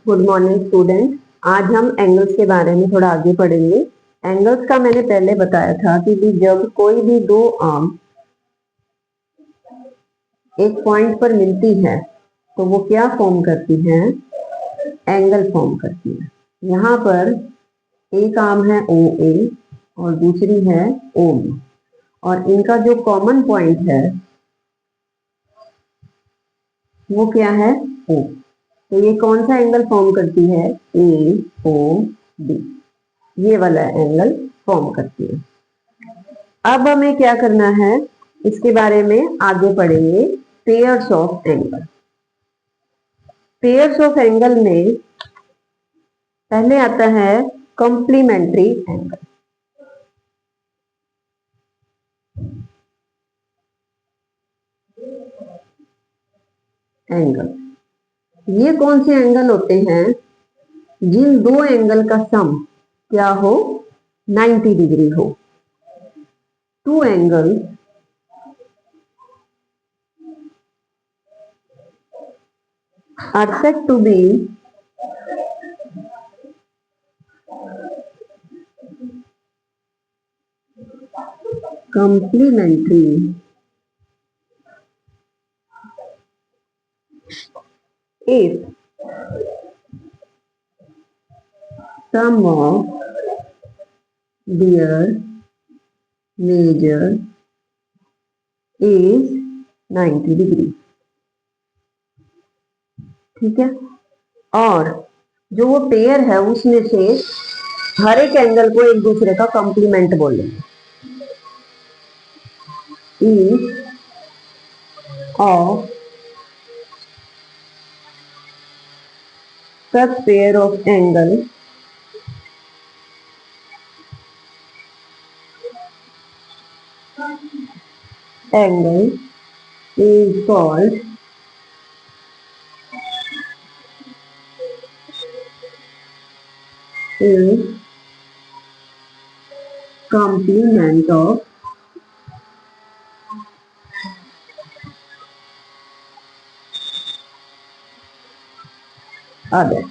Good morning student. आज हम angles के बारे में थोड़ा आगे पढ़ेंगे। एंगल्स का मैंने पहले बताया था कि जब कोई भी दो आर्म एक पॉइंट पर मिलती है तो वो क्या फॉर्म करती हैं? एंगल फॉर्म करती है। यहाँ पर एक आर्म है ओ ए और दूसरी है ओ बी, और इनका जो कॉमन पॉइंट है वो क्या है? ओ। तो ये कौन सा एंगल फॉर्म करती है? ए ओ बी, ये वाला एंगल फॉर्म करती है। अब हमें क्या करना है, इसके बारे में आगे पढ़ेंगे। Pairs of angle. Pairs of angle में पहले आता है कॉम्प्लीमेंट्री एंगल। एंगल ये कौन से एंगल होते हैं? जिन दो एंगल का सम क्या हो? 90 डिग्री हो। Two angle are said to be complementary if sum of their measure is 90 degree. ठीक है, और जो वो पेयर है उसमें से हर एक एंगल को एक दूसरे का कॉम्प्लीमेंट बोलेंगे। Each of such pair of angle is called a complement of other।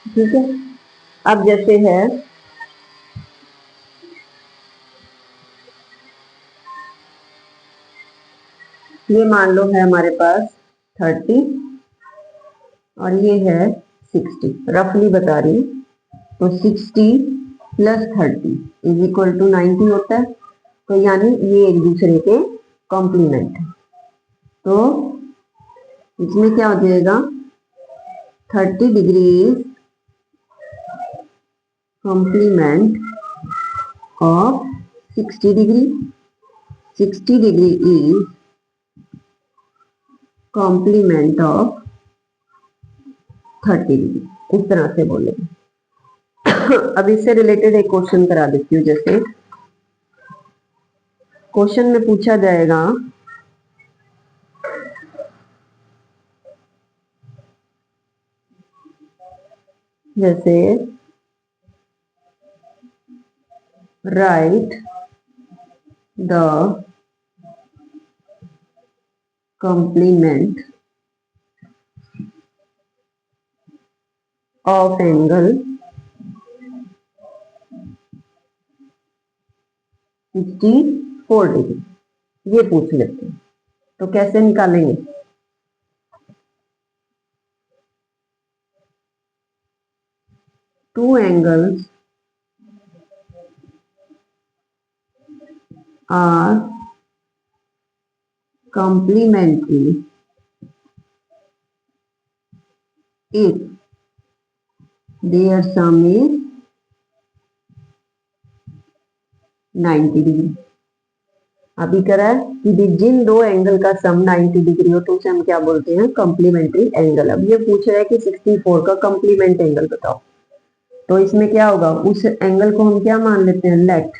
ठीक है, अब जैसे है ये, मान लो है हमारे पास 30 और ये है 60, रफली बता रही हूँ। तो 60 प्लस 30 इज इक्वल टू 90 होता है। तो यानी ये एक दूसरे के कॉम्प्लीमेंट है। तो इसमें क्या हो जाएगा? 30 degree complement of 60 degree, 60 degree is complement of 30 degree. इस तरह से बोलेंगे। अब इससे रिलेटेड एक क्वेश्चन करा देती हूँ। जैसे क्वेश्चन में पूछा जाएगा जैसे write the complement of angle 64 degree, ये पूछ लेते हैं। तो कैसे निकालेंगे? Two angles are complementary if their sum is 90 degree. अभी करा है कि जिन दो एंगल का सम 90 डिग्री हो तो उसे हम क्या बोलते हैं? Complementary angle. अब ये पूछ रहा है कि 64 का कॉम्प्लीमेंट एंगल बताओ। तो इसमें क्या होगा? उस एंगल को हम क्या मान लेते हैं? Let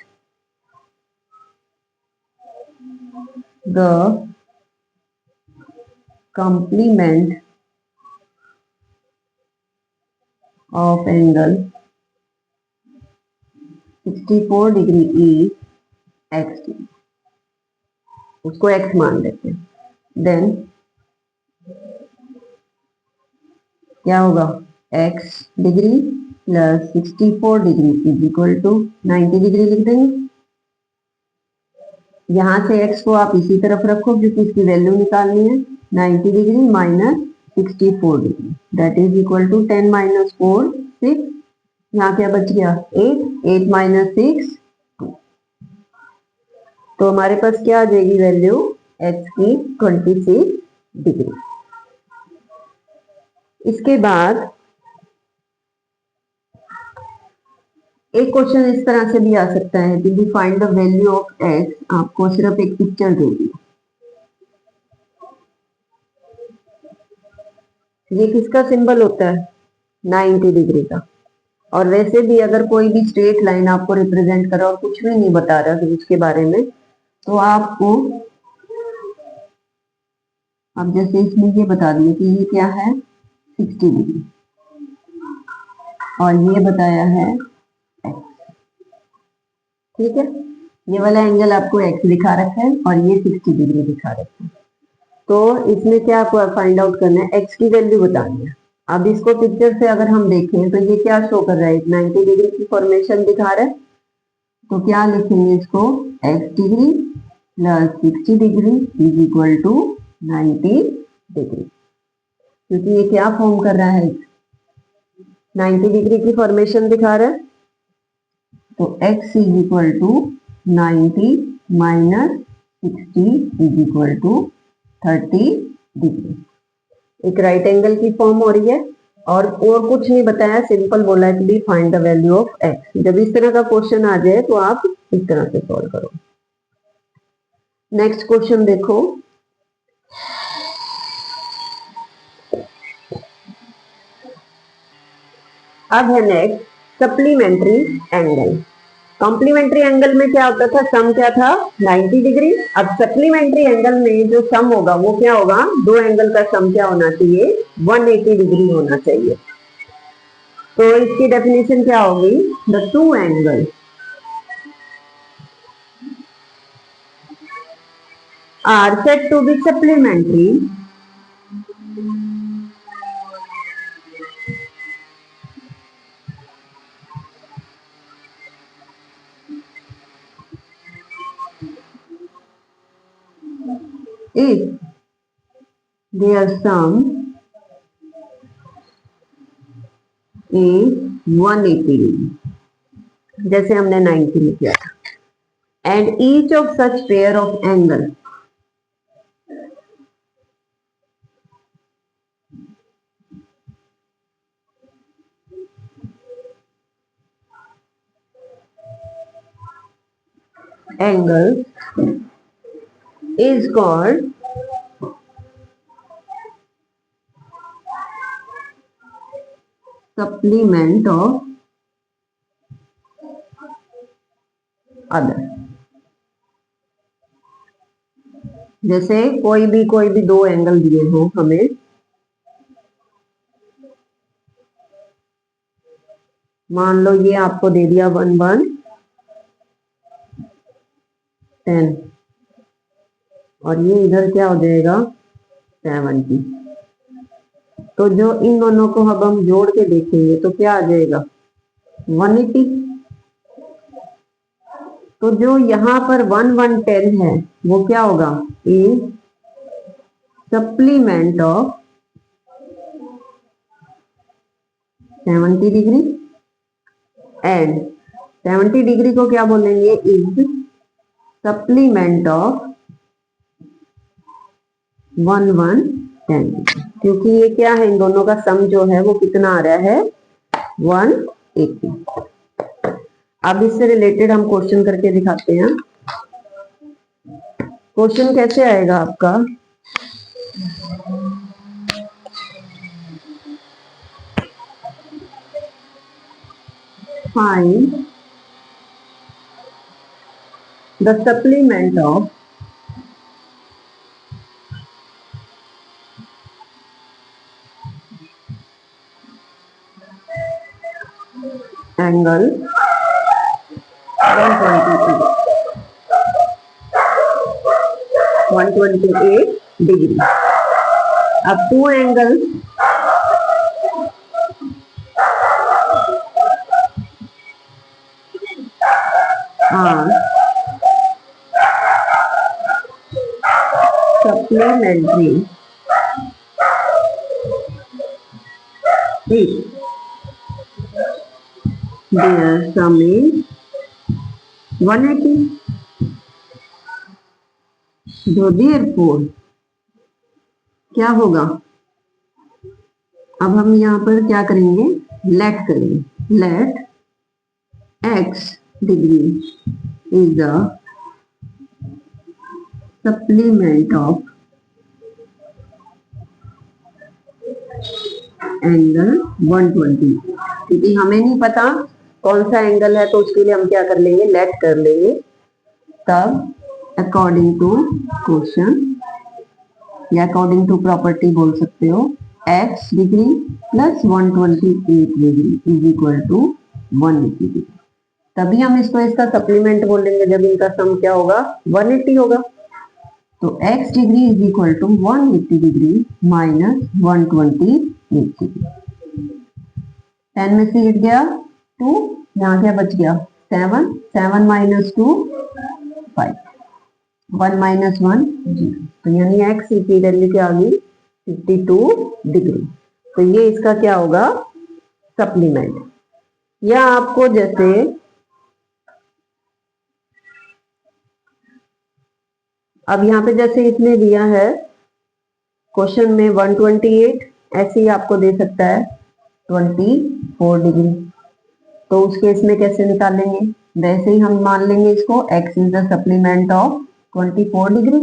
the complement of angle 64 degree is x, उसको x मान लेते हैं। देन क्या होगा, x degree plus 64 degree is equal to 90 degree लिख देंगे। यहां से x को आप इसी तरफ रखो क्योंकि इसकी वैल्यू निकालनी है। 90 degree minus 64 degree that is equal to 10 minus 4 6। यहाँ क्या बच गया 8, 8 माइनस 6 2। तो हमारे पास क्या आ जाएगी वैल्यू x की 26 डिग्री। इसके बाद एक क्वेश्चन इस तरह से भी आ सकता है कि find the value of x। आपको सिर्फ एक पिक्चर दे दी, ये किसका सिंबल होता है 90 डिग्री का। और वैसे भी अगर कोई भी स्ट्रेट लाइन आपको रिप्रेजेंट करा और कुछ भी नहीं बता रहा कि उसके बारे में, तो आपको अब जैसे इसमें ये बता दिए कि ये क्या है 60 डिग्री और ये बताया है x। ठीक है, ये वाला एंगल आपको x दिखा रखा है और ये 60 डिग्री दिखा रखा है। तो इसमें क्या आपको फाइंड आउट करना है, x की वैल्यू बतानी है। अब इसको पिक्चर से अगर हम देखें तो ये क्या शो कर रहा है, 90 डिग्री की फॉर्मेशन दिखा रहा है। तो क्या लिखेंगे इसको, x degree plus 60 degree is equal to 90 degree, क्योंकि ये क्या फॉर्म कर रहा है 90 डिग्री की फॉर्मेशन दिखा रहा है। तो x is equal to 90 minus 60 is equal to 30 degree. एक राइट एंगल की फॉर्म हो रही है और कुछ नहीं बताया, सिंपल बोला है कि find the value of x। जब इस तरह का क्वेश्चन आ जाए तो आप इस तरह से सॉल्व करो। नेक्स्ट क्वेश्चन देखो, अब है next supplementary angle. Complementary angle में क्या होता था, सम क्या था 90 डिग्री। अब सप्लीमेंट्री एंगल में जो सम होगा वो क्या होगा, दो एंगल का सम क्या होना चाहिए 180 डिग्री होना चाहिए। तो इसकी डेफिनेशन क्या होगी, the two angle are said to be supplementary if their sum is 180 degree, जैसे हमने 90 में किया था। And each of such pair of angle is called supplement of other। जैसे कोई भी दो एंगल दिए हो हमें, मान लो ये आपको दे दिया 110 और ये इधर क्या हो जाएगा 70। तो जो इन दोनों को अब हम जोड़ के देखेंगे तो क्या आ जाएगा 180। तो जो यहाँ पर 110 है वो क्या होगा, is supplement of 70 degree. And 70 degree को क्या बोलेंगे, इज सप्लीमेंट ऑफ 110, क्योंकि ये क्या है, इन दोनों का सम जो है वो कितना आ रहा है 180। अब इससे रिलेटेड हम क्वेश्चन करके दिखाते हैं। क्वेश्चन कैसे आएगा आपका, find the supplement of angle 128 degree. अब two angle are supplementary if their sum is 180. तो therefore क्या होगा, अब हम यहाँ पर क्या करेंगे, लेट करेंगे, let x degree is the supplement of angle 120, क्योंकि हमें नहीं पता कौन सा एंगल है तो उसके लिए हम क्या कर लेंगे, लेट कर लेंगे। तब अकॉर्डिंग टू क्वेश्चन या अकॉर्डिंग टू प्रॉपर्टी बोल सकते हो, x degree plus 128 degree is equal to 180 degree. तभी हम इसको इसका सप्लीमेंट बोलेंगे जब इनका सम क्या होगा, 180 होगा। तो x degree is equal to 180 degree minus 128 degree. 10 में से 8 गया 2, यहाँ क्या बच गया 7, 7 माइनस 2 5, 1 माइनस 1 0। तो यानी x की वैल्यू क्या आ गई 52 डिग्री। तो ये इसका क्या होगा, सप्लीमेंट। या आपको जैसे अब यहाँ पे जैसे इसने दिया है क्वेश्चन में 128, ऐसे ही आपको दे सकता है 24 डिग्री। तो उस केस में कैसे निकालेंगे, वैसे ही हम मान लेंगे इसको x is the supplement of 24 degree.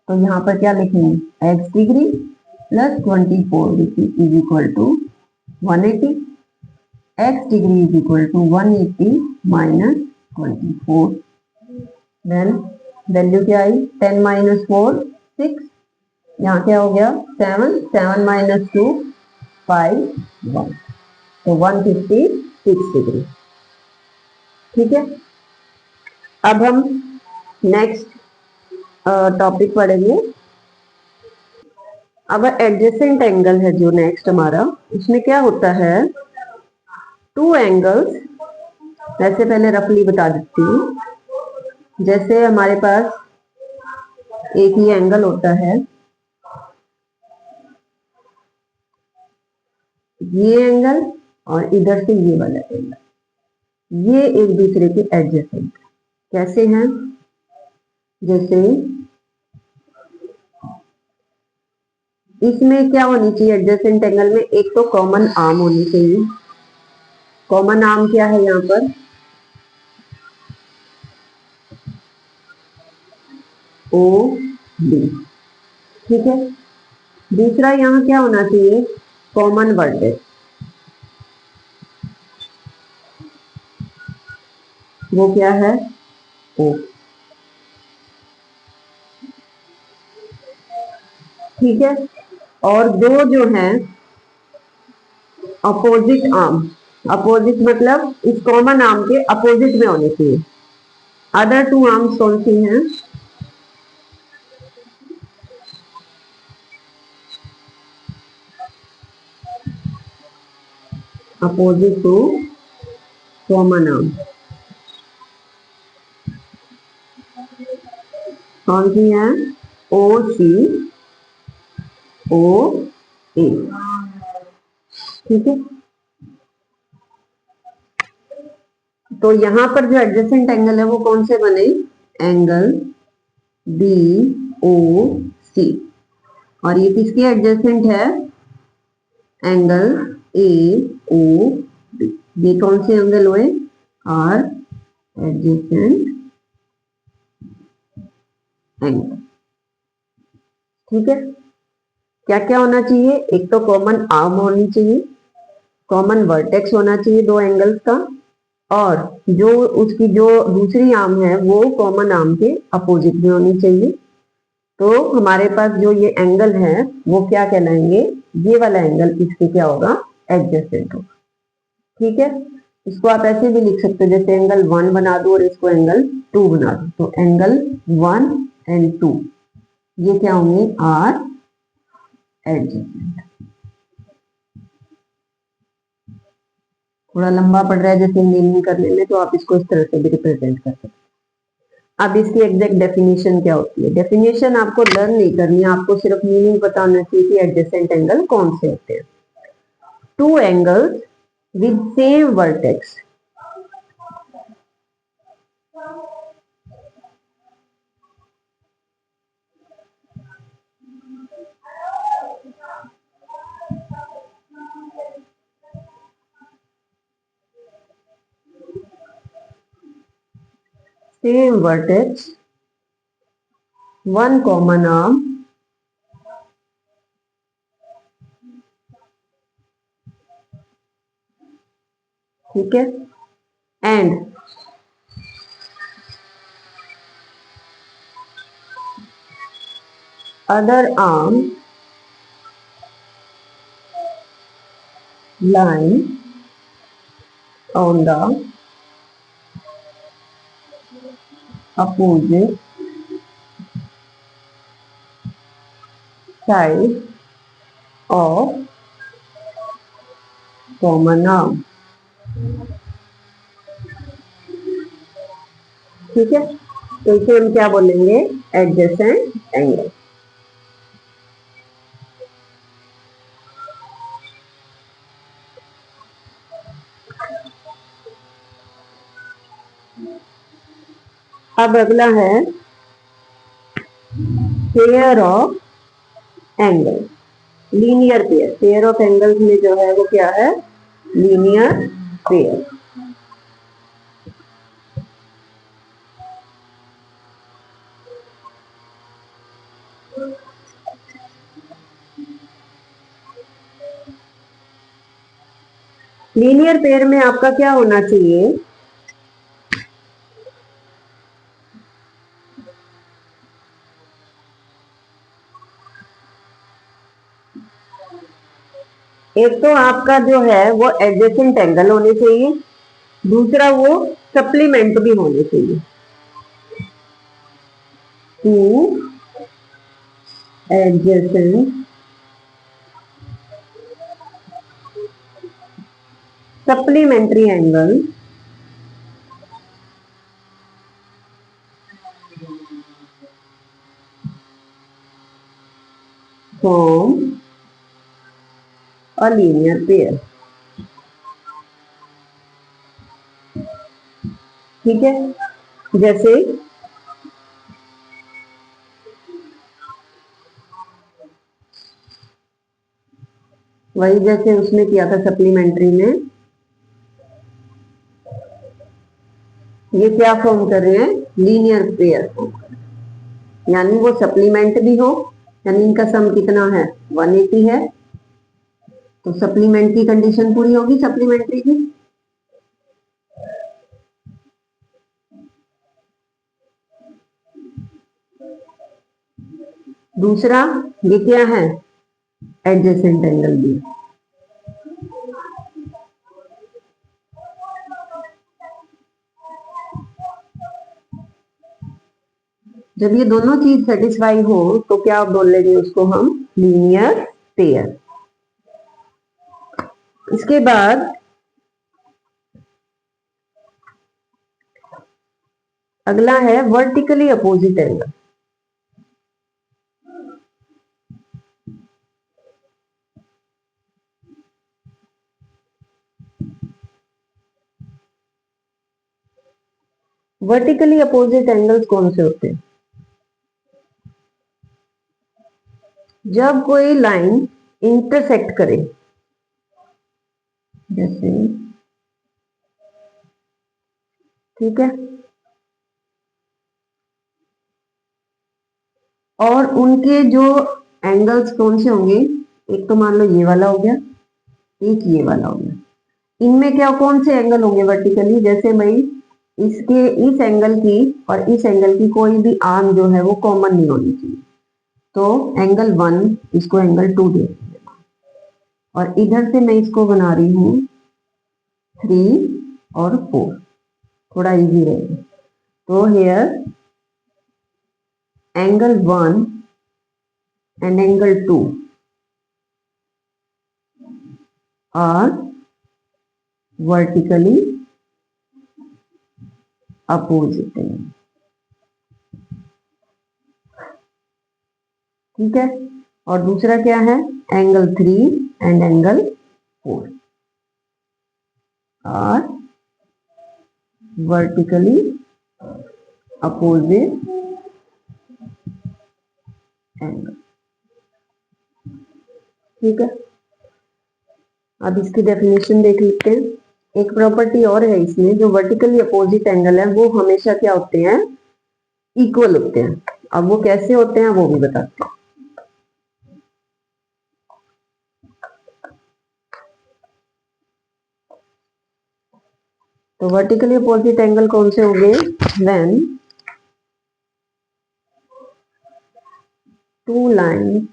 तो यहाँ पर क्या लिखेंगे, x degree plus 24 degree is equal to 180, x degree is equal to 180 minus 24। Then value क्या आई, 10 माइनस 4 6, यहाँ क्या हो गया 7, 7 माइनस 2 5 1, तो 156 डिग्री। ठीक है, अब हम नेक्स्ट टॉपिक पढ़ेंगे। अब एडजेसेंट एंगल है जो नेक्स्ट हमारा, उसमें क्या होता है, टू एंगल्स, वैसे पहले रफली बता देती हूँ। जैसे हमारे पास एक ही एंगल होता है, ये एंगल और इधर से ये वाला एंगल, ये एक दूसरे के एडजेसेंट कैसे हैं, जैसे इसमें क्या होनी चाहिए, एडजेसेंट एंगल में एक तो कॉमन आर्म होनी चाहिए। कॉमन आर्म क्या है यहाँ पर, ओ बी। ठीक है, दूसरा यहाँ क्या होना चाहिए, कॉमन वर्टेक्स, वो क्या है ओ। ठीक है, और दो जो हैं अपोजिट आर्म, अपोजिट मतलब इस कॉमन आर्म के अपोजिट में होने चाहिए। अदर टू आर्म्स कौन सी हैं, अपोजिट टू कॉमन आर्म कौन सी है, ओ सी ओ ए। ठीक है, तो यहां पर जो एडजेसेंट एंगल है वो कौन से बने, एंगल बी ओ सी, और ये किसके एडजेसेंट है, एंगल ए ओ बी। ये कौन से एंगल हुए, आर एडजेसेंट एंगल। ठीक है, क्या क्या होना चाहिए, एक तो कॉमन आर्म होनी चाहिए, कॉमन वर्टेक्स होना चाहिए दो एंगल्स का, और जो उसकी जो दूसरी आर्म है वो कॉमन आर्म के अपोजिट में होनी चाहिए। तो हमारे पास जो ये एंगल है वो क्या कहलाएंगे, ये वाला एंगल इसके क्या होगा, एडजेसेंट होगा। ठीक है, इसको आप ऐसे भी लिख सकते हो, जैसे एंगल 1 बना दो और इसको एंगल 2 बना दो, तो एंगल 1 एंड 2 ये क्या होंगे, आर एडजेसेंट। थोड़ा लंबा पड़ रहा है जैसे मीनिंग करने में, तो आप इसको इस तरह से भी रिप्रेजेंट कर सकते हैं। अब इसकी एग्जैक्ट डेफिनेशन क्या होती है? डेफिनेशन आपको लर्न नहीं करनी है, आपको सिर्फ मीनिंग पता होना चाहिए कि एडजेसेंट एंगल कौन से होते हैं। Two angles with same vertex, same vertex, one common arm, ठीक है, and other arm lying on the opposite side of common arm, ठीक है। तो इसे हम क्या बोलेंगे? Adjacent angle. अब अगला है pair of angle, linear pair. Pair of angles में जो है वो क्या है? Linear pair. लीनियर पेयर में आपका क्या होना चाहिए? एक तो आपका जो है वो एडजेसेंट एंगल होने चाहिए, दूसरा वो सप्लीमेंट भी होने चाहिए। Two adjacent supplementary angle form a linear pair, ठीक है। जैसे वही जैसे उसने किया था सप्लीमेंट्री में, ये क्या फॉर्म कर रहे हैं? लीनियर पेयर फॉर्म कर रहे हैं, यानी वो सप्लीमेंट भी हो, यानी इनका सम कितना है? 180 है, तो सप्लीमेंट की कंडीशन पूरी होगी सप्लीमेंट्री की। दूसरा ये क्या है? एडजेसेंट एंगल भी। जब ये दोनों चीज सेटिस्फाई हो तो क्या बोल लेंगे उसको हम? Linear pair. इसके बाद अगला है vertically opposite angle. Vertically opposite angles कौन से होते हैं? जब कोई लाइन इंटरसेक्ट करे, जैसे, ठीक है, और उनके जो एंगल्स कौन से होंगे? एक तो मान लो ये वाला हो गया, एक ये वाला हो गया। इनमें क्या कौन से एंगल होंगे वर्टिकली? जैसे भाई इसके इस एंगल की और इस एंगल की कोई भी आर्म जो है वो कॉमन नहीं होनी चाहिए, तो एंगल 1 इसको एंगल 2 दे, और इधर से मैं इसको बना रही हूं 3 और 4, थोड़ा इजी रहेगा। तो hair angle 1 and angle 2 are vertically opposite. ठीक है। और दूसरा क्या है, angle 3 and angle 4 are vertically opposite angle. ठीक है, अब इसकी डेफिनेशन देख लेते हैं। एक प्रॉपर्टी और है इसमें, जो वर्टिकली अपोजिट एंगल है वो हमेशा क्या होते हैं, इक्वल होते हैं। अब वो कैसे होते हैं वो भी बताते हैं। तो वर्टिकली अपोजिट एंगल कौन से होंगे, when two line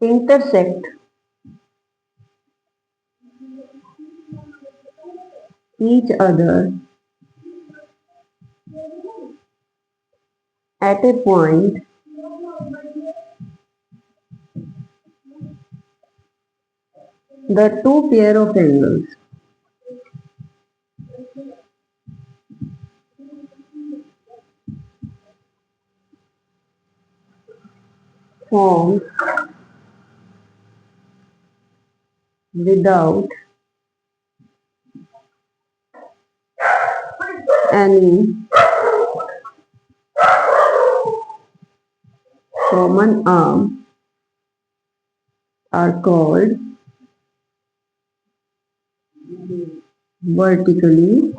intersect each other at a point the two pair of angles formed without any common arm are called vertically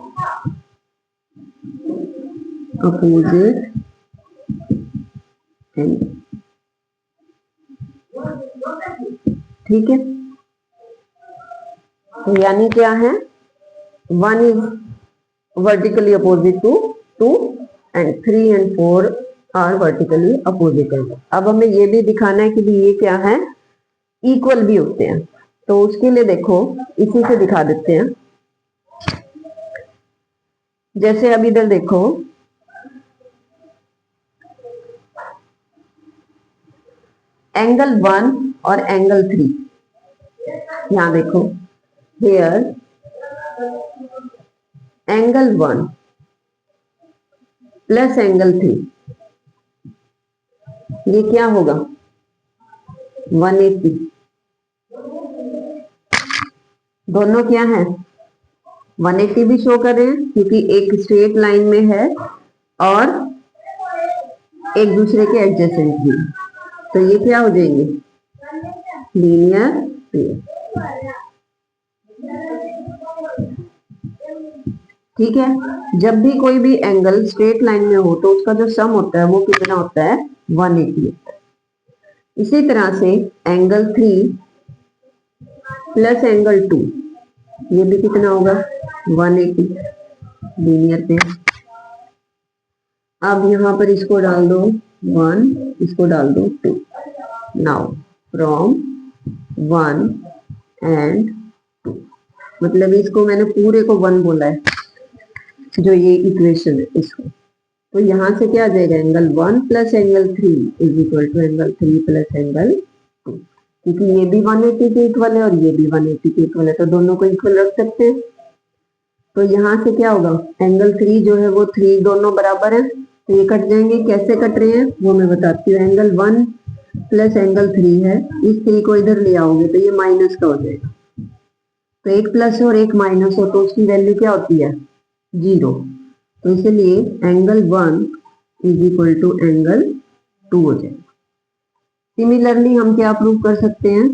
opposite angle। ठीक है, तो यानी क्या है, one is vertically opposite to 2 and 3 and 4 are vertically opposite angle. अब हमें ये भी दिखाना है कि भी ये क्या है, इक्वल भी होते हैं। तो उसके लिए देखो इसी से दिखा देते हैं। जैसे अब इधर देखो, एंगल 1 और एंगल 3, यहां देखो, हेयर एंगल 1 प्लस एंगल 3, ये क्या होगा, 180। दोनों क्या है, 180 भी शो कर रहे हैं क्योंकि एक स्ट्रेट लाइन में है और एक दूसरे के एडजेसेंट भी। तो ये क्या हो जाएंगे, लीनियर पेयर। ठीक है, जब भी कोई भी एंगल स्ट्रेट लाइन में हो तो उसका जो सम होता है वो कितना होता है, 180 होता है। इसी तरह से एंगल 3 प्लस एंगल 2, ये भी कितना होगा, 180, लीनियर पेयर। अब यहां पर इसको डाल दो 1, इसको डाल दो 2। नाउ फ्रॉम 1 एंड 2, मतलब इसको मैंने पूरे को 1 बोला है, जो ये इक्वेशन है इसको। तो यहां से क्या आ जाएगा, angle 1 plus angle 3 is equal to angle 3 plus angle 2, क्योंकि ये भी 180 के इक्वल है और ये भी 180 के इक्वल है, तो दोनों को इक्वल रख सकते हैं। तो यहां से क्या होगा, एंगल 3 जो है वो 3 दोनों बराबर है, तो ये कट जाएंगे। कैसे कट रहे हैं वो मैं बताती हूँ। एंगल 1 प्लस एंगल 3 है, इस 3 को इधर ले आओगे तो ये माइनस का हो जाएगा। तो एक प्लस और एक माइनस हो तो उसकी वैल्यू क्या होती है, 0। तो इसलिए angle 1 is equal to angle 2 हो जाएगा। सिमिलरली हम क्या प्रूव कर सकते हैं,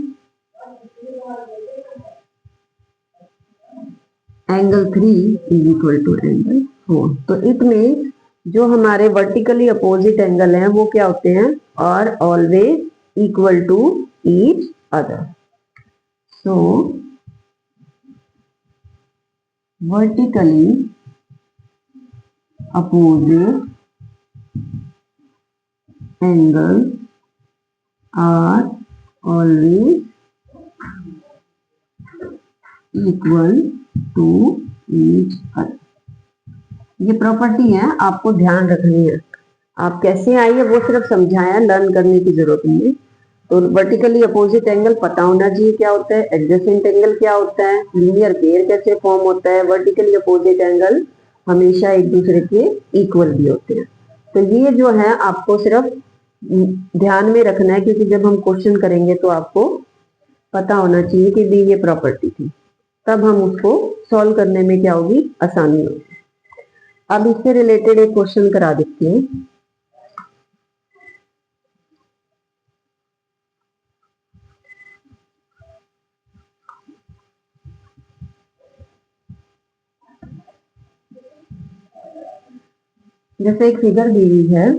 angle 3 is equal to angle 4। तो इतने जो हमारे वर्टिकली अपोजिट एंगल हैं वो क्या होते हैं, are always equal to each other. So vertically opposite angles are always equal to each other। ये प्रॉपर्टी है, आपको ध्यान रखनी है। आप कैसे आई है वो सिर्फ समझाया, लर्न करने की जरूरत नहीं है। तो वर्टिकली अपोजिट एंगल पता होना चाहिए क्या होता है, एडजेसेंट एंगल क्या होता है, लीनियर पेयर कैसे फॉर्म होता है, वर्टिकली अपोजिट एंगल हमेशा एक दूसरे के इक्वल भी होते हैं। तो ये जो है आपको सिर्फ ध्यान में रखना है, क्योंकि जब हम क्वेश्चन करेंगे तो आपको पता होना चाहिए कि भी ये प्रॉपर्टी थी, तब हम उसको सॉल्व करने में क्या होगी, आसानी होगी। अब इससे रिलेटेड एक क्वेश्चन करा देती हूँ। जैसे एक फिगर दी हुई है,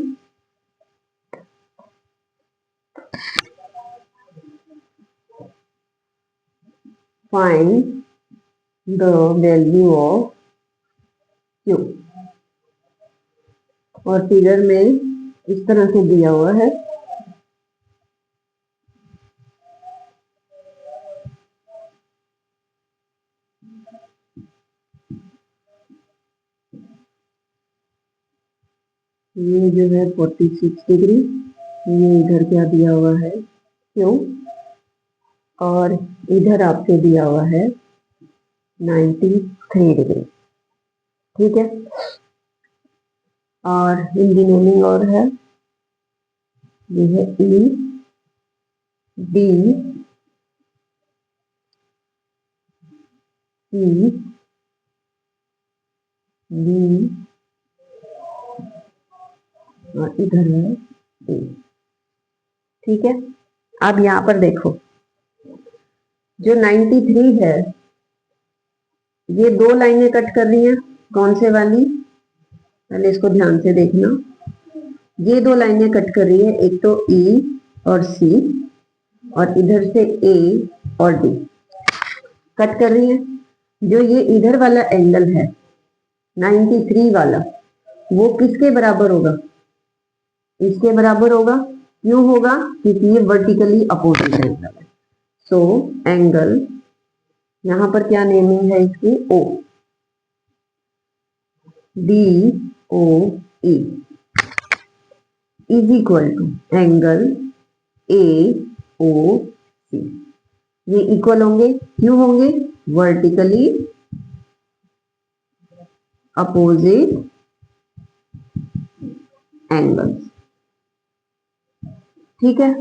find the value of Q, और फिगर में इस तरह से दिया हुआ है। ये जो है 46 डिग्री, ये इधर क्या दिया हुआ है, क्यों, और इधर आपसे दिया हुआ है 93 डिग्री। ठीक है, और इनकी मीनिंग और है, ये है ई डी ई बी, और इधर है ए। ठीक है, अब यहाँ पर देखो, जो 93 है, ये दो लाइनें कट कर रही हैं, कौन से वाली, पहले इसको ध्यान से देखना। ये दो लाइनें कट कर रही है, एक तो ई और सी, और इधर से ए और डी कट कर रही है। जो ये इधर वाला एंगल है 93 वाला, वो किसके बराबर होगा, इसके बराबर होगा। क्यों होगा, क्योंकि ये वर्टिकली अपोजिट एंगल है। सो एंगल, यहां पर क्या नेमिंग है इसकी, O, D O E is equal to angle A O C. ये इक्वल होंगे, क्यों होंगे, वर्टिकली अपोजिट एंगल्स। ठीक है,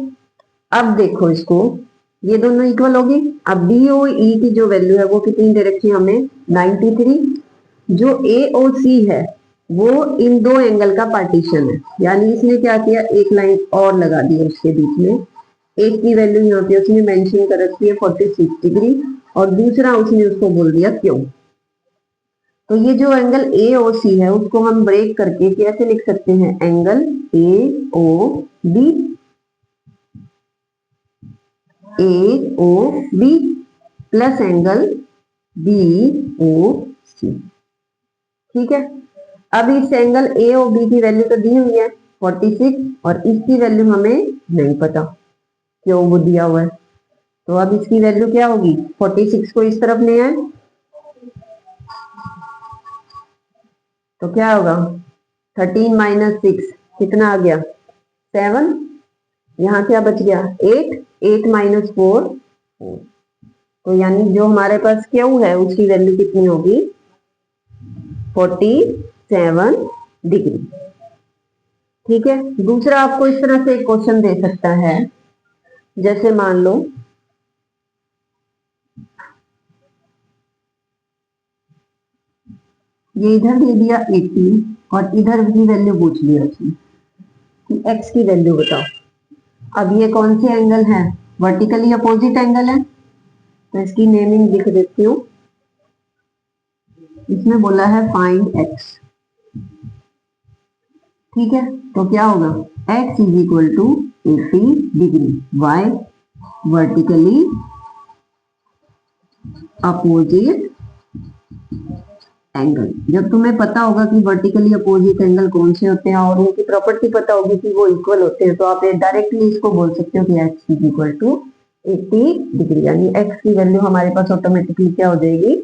अब देखो इसको, ये दोनों इक्वल होगी। अब बी ओ ई की जो वैल्यू है वो कितनी दे रखी है हमें, 93। जो ए ओ सी है वो इन दो एंगल का पार्टीशन है, यानी इसने क्या किया, एक लाइन और लगा दी उसके बीच में। एक की वैल्यू यहाँ पे उसने मेंशन कर रखी है 46 डिग्री, और दूसरा उसने उसको बोल दिया क्यों। तो ये जो एंगल ए ओ सी है उसको हम ब्रेक करके कैसे लिख सकते हैं, angle A O B, A O B plus angle B O C. ठीक है, अब इस एंगल ए ओ बी की वैल्यू तो दी हुई है 46, और इसकी वैल्यू हमें नहीं पता, क्यों वो दिया हुआ है। तो अब इसकी वैल्यू क्या होगी, 46 को इस तरफ ले आए तो क्या होगा, 13 माइनस 6 कितना आ गया, 7। यहाँ क्या बच गया, 8, 8 माइनस 4, 4। तो यानी जो हमारे पास क्यू है उसकी वैल्यू कितनी होगी, 47 डिग्री। ठीक है, दूसरा आपको इस तरह से एक क्वेश्चन दे सकता है, जैसे मान लो ये इधर दे दिया 80, और इधर की वैल्यू पूछ लिया उसने कि एक्स की वैल्यू बताओ। अब ये कौन से एंगल है, वर्टिकली अपोजिट एंगल है, तो इसकी नेमिंग लिख देती हूँ। इसमें बोला है फाइंड एक्स। ठीक है, तो क्या होगा, x is equal to 80 degree, y vertically opposite angle. जब तुम्हें पता होगा कि वर्टिकली अपोजिट एंगल कौन से होते हैं और उनकी प्रॉपर्टी पता होगी कि वो इक्वल होते हैं, तो आप डायरेक्टली इसको बोल सकते हो कि x is equal to 80 degree, यानी x की वैल्यू हमारे पास ऑटोमेटिकली क्या हो जाएगी,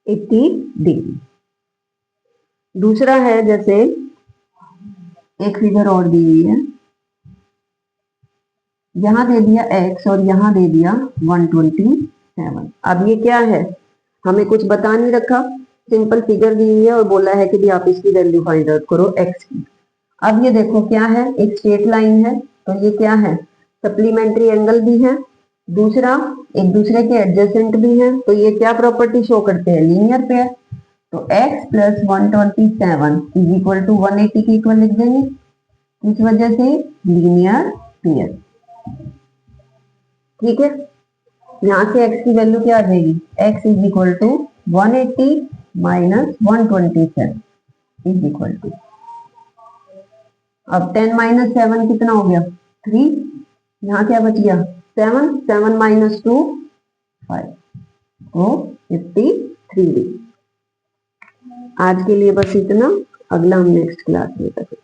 80 डिग्री। दूसरा है, जैसे एक फिगर और दी हुई है, यहां दे दिया x और यहां दे दिया 127। अब ये क्या है, हमें कुछ बता नहीं रखा, सिंपल फिगर दी हुई है और बोला है कि भी आप इसकी वैल्यू फाइंड आउट करो x की। अब ये देखो क्या है, एक स्ट्रेट लाइन है, तो ये क्या है, सप्लीमेंट्री एंगल भी है, दूसरा एक दूसरे के एडजेसेंट भी है, तो ये क्या प्रॉपर्टी शो करते हैं, लीनियर पेयर। तो x plus 127 is equal to 180 के इक्वल लिख देंगे, इस वजह से लीनियर पेयर। ठीक है, यहां से x की वैल्यू क्या आ जाएगी, x is equal to 180 minus 127 is equal to, अब 10 माइनस 7 कितना हो गया 3, यहाँ क्या बच गया 7, 7 माइनस 2 5, तो 53 डिग्री। आज के लिए बस इतना, अगला हम नेक्स्ट क्लास में करेंगे।